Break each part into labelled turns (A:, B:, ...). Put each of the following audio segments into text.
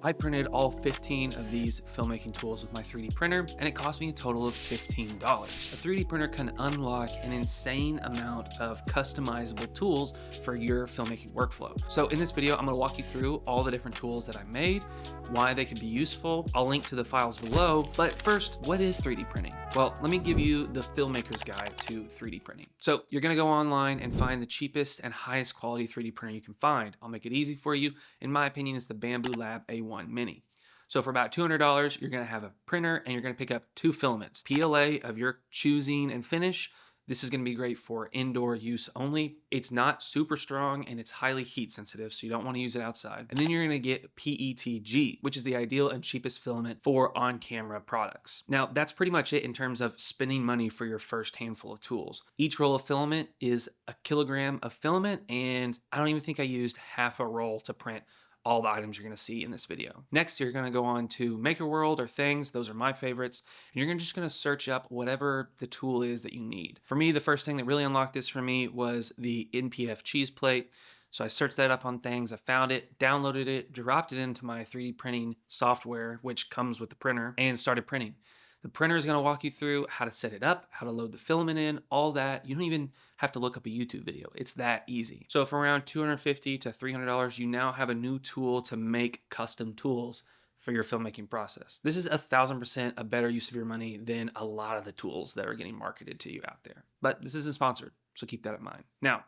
A: I printed all 15 of these filmmaking tools with my 3D printer, and it cost me a total of $15. A 3D printer can unlock an insane amount of customizable tools for your filmmaking workflow. So in this video, I'm gonna walk you through all the different tools that I made, why they could be useful. I'll link to the files below, but first, what is 3D printing? Well, let me give you the filmmaker's guide to 3D printing. So you're gonna go online and find the cheapest and highest quality 3D printer you can find. I'll make it easy for you. In my opinion, it's the Bamboo Lab A1 Mini. So for about $200, you're gonna have a printer and you're gonna pick up 2 filaments, PLA of your choosing and finish. This is gonna be great for indoor use only. It's not super strong and it's highly heat sensitive, so you don't wanna use it outside. And then you're gonna get PETG, which is the ideal and cheapest filament for on-camera products. Now, that's pretty much it in terms of spending money for your first handful of tools. Each roll of filament is a kilogram of filament, and I don't even think I used half a roll to print all the items you're gonna see in this video. Next, you're gonna go on to Maker World or Things. Those are my favorites. And you're just gonna search up whatever the tool is that you need. For me, the first thing that really unlocked this for me was the NPF cheese plate. So I searched that up on Things, I found it, downloaded it, dropped it into my 3D printing software, which comes with the printer, and started printing. The printer is going to walk you through how to set it up, how to load the filament in, all that. You don't even have to look up a YouTube video. It's that easy. So for around $250 to $300, you now have a new tool to make custom tools for your filmmaking process. This is 1000% a better use of your money than a lot of the tools that are getting marketed to you out there. But this isn't sponsored, so keep that in mind. Now,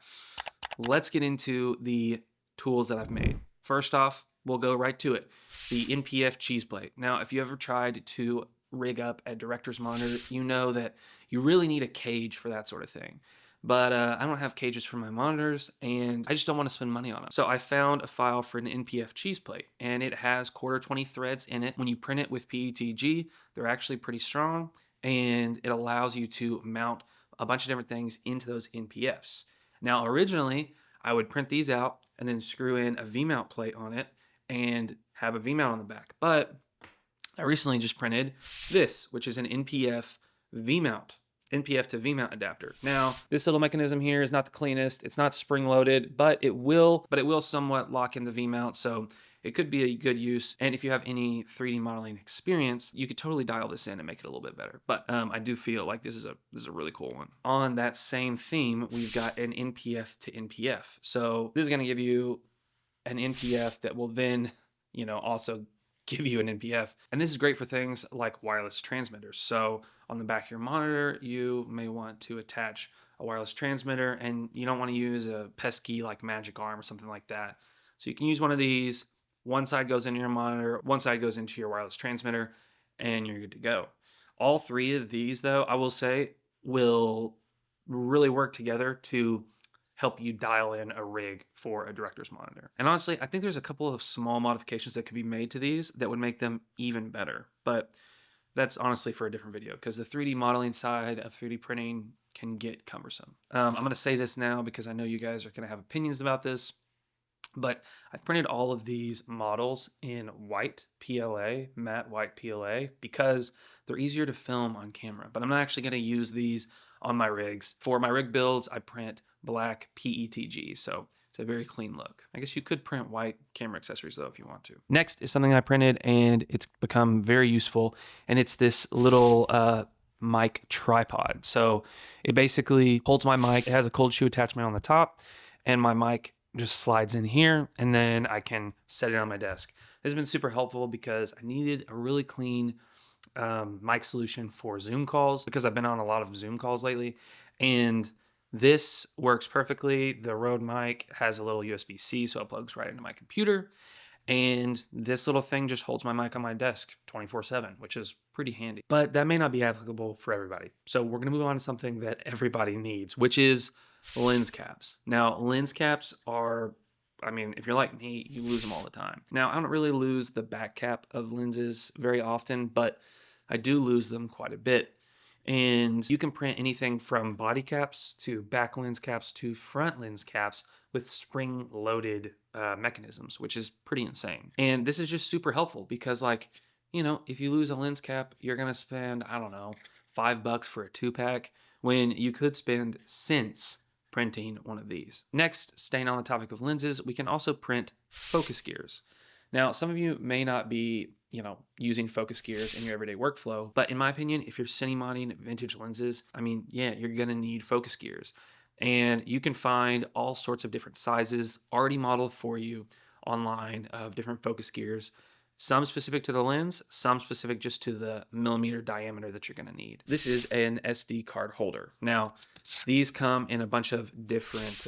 A: let's get into the tools that I've made. First off, we'll go right to it. The NPF cheese plate. Now, if you ever tried to rig up a director's monitor, you know that you really need a cage for that sort of thing. But I don't have cages for my monitors, and I just don't want to spend money on them. So I found a file for an NPF cheese plate, and it has 1/4 threads in it. When you print it with PETG, they're actually pretty strong, and it allows you to mount a bunch of different things into those NPFs. Now, originally, I would print these out and then screw in a V-mount plate on it and have a V-mount on the back. But I recently just printed this, which is an NPF V-mount, NPF to V-mount adapter. Now, this little mechanism here is not the cleanest. It's not spring-loaded, but it will somewhat lock in the V-mount, so it could be a good use. And if you have any 3D modeling experience, you could totally dial this in and make it a little bit better. But I do feel like this is a really cool one. On that same theme, we've got an NPF to NPF. So this is going to give you an NPF that will then, also give you an NPF. And this is great for things like wireless transmitters. So on the back of your monitor, you may want to attach a wireless transmitter, and you don't want to use a pesky like Magic Arm or something like that. So you can use one of these. One side goes into your monitor, one side goes into your wireless transmitter, and you're good to go. All 3 of these, though, I will say, will really work together to help you dial in a rig for a director's monitor. And honestly, I think there's a couple of small modifications that could be made to these that would make them even better. But that's honestly for a different video, because the 3D modeling side of 3D printing can get cumbersome. I'm going to say this now because I know you guys are going to have opinions about this. But I printed all of these models in white PLA, matte white PLA, because they're easier to film on camera. But I'm not actually going to use these on my rigs. For my rig builds, I print black PETG, so it's a very clean look. I guess you could print white camera accessories, though, if you want to. Next is something I printed, and it's become very useful, and it's this little mic tripod. So it basically holds my mic. It has a cold shoe attachment on the top, and my mic just slides in here, and then I can set it on my desk. This has been super helpful because I needed a really clean mic solution for Zoom calls, because I've been on a lot of Zoom calls lately, and this works perfectly. The Rode mic has a little USB-C, so it plugs right into my computer, and this little thing just holds my mic on my desk 24/7, which is pretty handy. But that may not be applicable for everybody. So we're gonna move on to something that everybody needs, which is lens caps. Now, lens caps are, if you're like me, you lose them all the time. Now, I don't really lose the back cap of lenses very often, but I do lose them quite a bit. And you can print anything from body caps to back lens caps to front lens caps with spring-loaded mechanisms, which is pretty insane. And this is just super helpful because, if you lose a lens cap, you're gonna spend, I don't know, $5 for a 2-pack, when you could spend cents printing one of these. Next, staying on the topic of lenses, we can also print focus gears. Now, some of you may not be, using focus gears in your everyday workflow, but in my opinion, if you're cinemodding vintage lenses, I mean, yeah, you're going to need focus gears. And you can find all sorts of different sizes already modeled for you online of different focus gears, some specific to the lens, some specific just to the millimeter diameter that you're going to need. This is an SD card holder. Now, these come in a bunch of different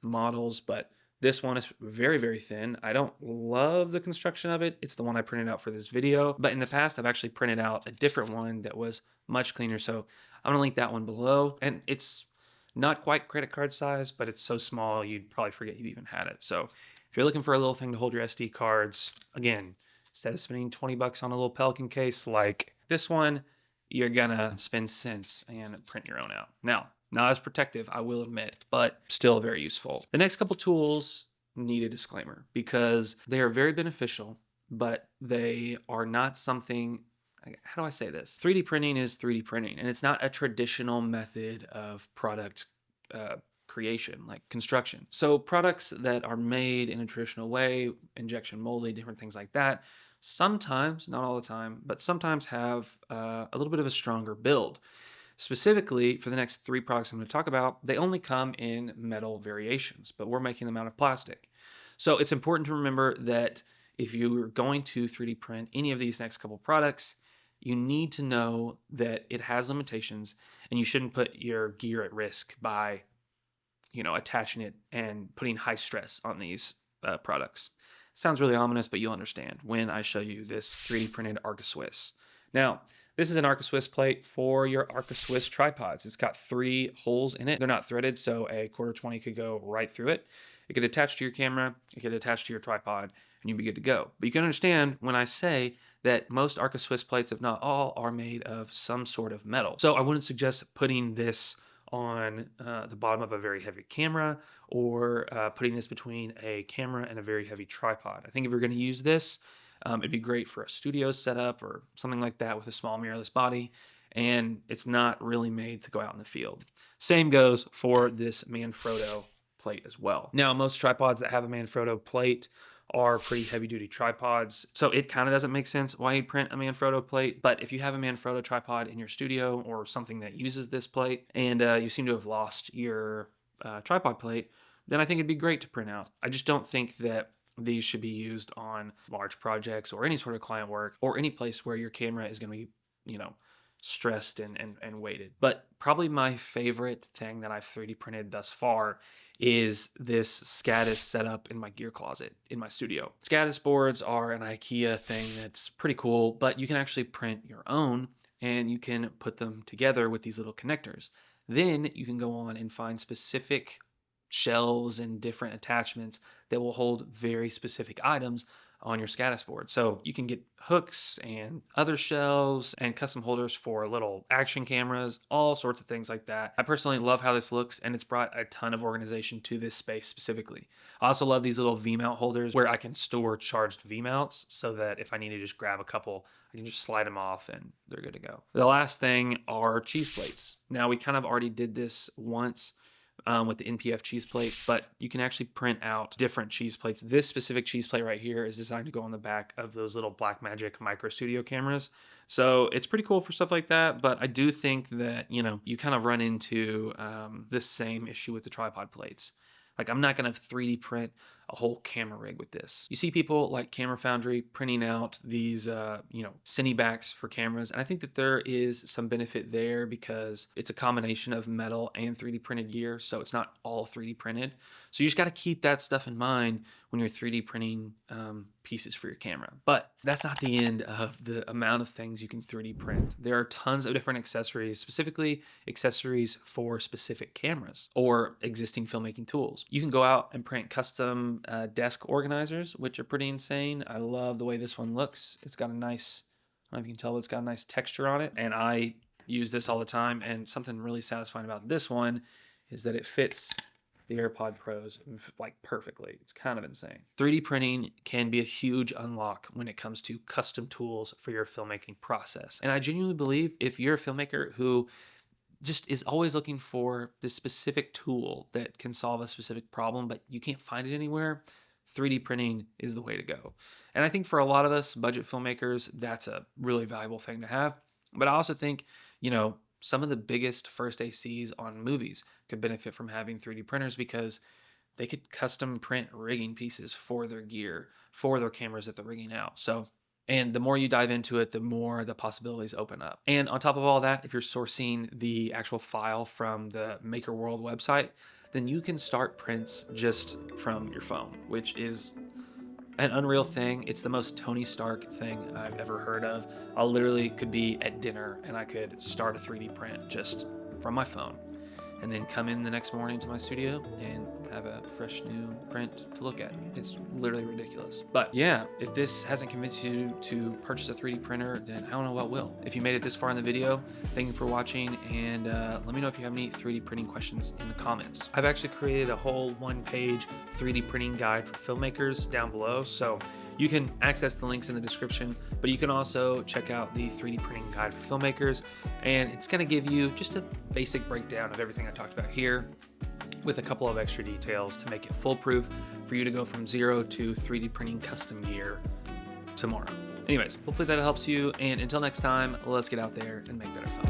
A: models, but this one is very, very thin. I don't love the construction of it. It's the one I printed out for this video, but in the past, I've actually printed out a different one that was much cleaner. So I'm gonna link that one below. And it's not quite credit card size, but it's so small, you'd probably forget you even had it. So if you're looking for a little thing to hold your SD cards, again, instead of spending 20 bucks on a little Pelican case like this one, you're gonna spend cents and print your own out. Now, not as protective, I will admit, but still very useful. The next couple tools need a disclaimer because they are very beneficial, but they are not something, how do I say this? 3D printing is 3D printing, and it's not a traditional method of product creation, like construction. So products that are made in a traditional way, injection molding, different things like that, sometimes, not all the time, but sometimes have a little bit of a stronger build. Specifically, for the next three products I'm going to talk about, they only come in metal variations, but we're making them out of plastic. So it's important to remember that if you're going to 3D print any of these next couple products, you need to know that it has limitations and you shouldn't put your gear at risk by, attaching it and putting high stress on these products. Sounds really ominous, but you'll understand when I show you this 3D printed Arca Swiss. Now, this is an Arca Swiss plate for your Arca Swiss tripods. It's got 3 holes in it. They're not threaded, so a quarter 20 could go right through it. It could attach to your camera, it could attach to your tripod, and you'd be good to go. But you can understand when I say that most Arca Swiss plates, if not all, are made of some sort of metal. So I wouldn't suggest putting this on the bottom of a very heavy camera or putting this between a camera and a very heavy tripod. I think if you're going to use this, it'd be great for a studio setup or something like that with a small mirrorless body, and it's not really made to go out in the field. Same goes for this Manfrotto plate as well. Now, most tripods that have a Manfrotto plate are pretty heavy duty tripods, so it kind of doesn't make sense why you'd print a Manfrotto plate. But if you have a Manfrotto tripod in your studio or something that uses this plate and you seem to have lost your tripod plate, then I think it'd be great to print out. I just don't think that these should be used on large projects or any sort of client work or any place where your camera is going to be, stressed and weighted. But probably my favorite thing that I've 3D printed thus far is this Scatus setup in my gear closet in my studio. Scatus boards are an IKEA thing that's pretty cool, but you can actually print your own and you can put them together with these little connectors. Then you can go on and find specific shelves and different attachments that will hold very specific items on your Scatus board. So you can get hooks and other shelves and custom holders for little action cameras, all sorts of things like that. I personally love how this looks, and it's brought a ton of organization to this space specifically. I also love these little V-mount holders where I can store charged V-mounts so that if I need to just grab a couple, I can just slide them off and they're good to go. The last thing are cheese plates. Now, we kind of already did this once with the NPF cheese plate, but you can actually print out different cheese plates. This specific cheese plate right here is designed to go on the back of those little Blackmagic micro studio cameras. So it's pretty cool for stuff like that, but I do think that, you kind of run into this same issue with the tripod plates. Like, I'm not going to 3D print a whole camera rig with this. You see people like Camera Foundry printing out these, cine backs for cameras. And I think that there is some benefit there because it's a combination of metal and 3D printed gear. So it's not all 3D printed. So you just got to keep that stuff in mind when you're 3D printing pieces for your camera. But that's not the end of the amount of things you can 3D print. There are tons of different accessories, specifically accessories for specific cameras or existing filmmaking tools. You can go out and print custom desk organizers, which are pretty insane. I love the way this one looks. It's got a nice, I don't know if you can tell, it's got a nice texture on it. And I use this all the time. And something really satisfying about this one is that it fits the AirPod Pros like perfectly. It's kind of insane. 3D printing can be a huge unlock when it comes to custom tools for your filmmaking process. And I genuinely believe if you're a filmmaker who just is always looking for this specific tool that can solve a specific problem, but you can't find it anywhere, 3D printing is the way to go. And I think for a lot of us budget filmmakers, that's a really valuable thing to have. But I also think, some of the biggest first ACs on movies could benefit from having 3D printers because they could custom print rigging pieces for their gear, for their cameras that they're rigging out. And the more you dive into it, the more the possibilities open up. And on top of all that, if you're sourcing the actual file from the Maker World website, then you can start prints just from your phone, which is an unreal thing. It's the most Tony Stark thing I've ever heard of. I literally could be at dinner and I could start a 3D print just from my phone, and then come in the next morning to my studio and have a fresh new print to look at. It's literally ridiculous. But yeah, if this hasn't convinced you to purchase a 3D printer, then I don't know what will. If you made it this far in the video, thank you for watching, and let me know if you have any 3D printing questions in the comments. I've actually created a whole one-page 3D printing guide for filmmakers down below, so you can access the links in the description, but you can also check out the 3D printing guide for filmmakers, and it's gonna give you just a basic breakdown of everything I talked about here with a couple of extra details to make it foolproof for you to go from zero to 3D printing custom gear tomorrow. Anyways, hopefully that helps you, and until next time, let's get out there and make better film.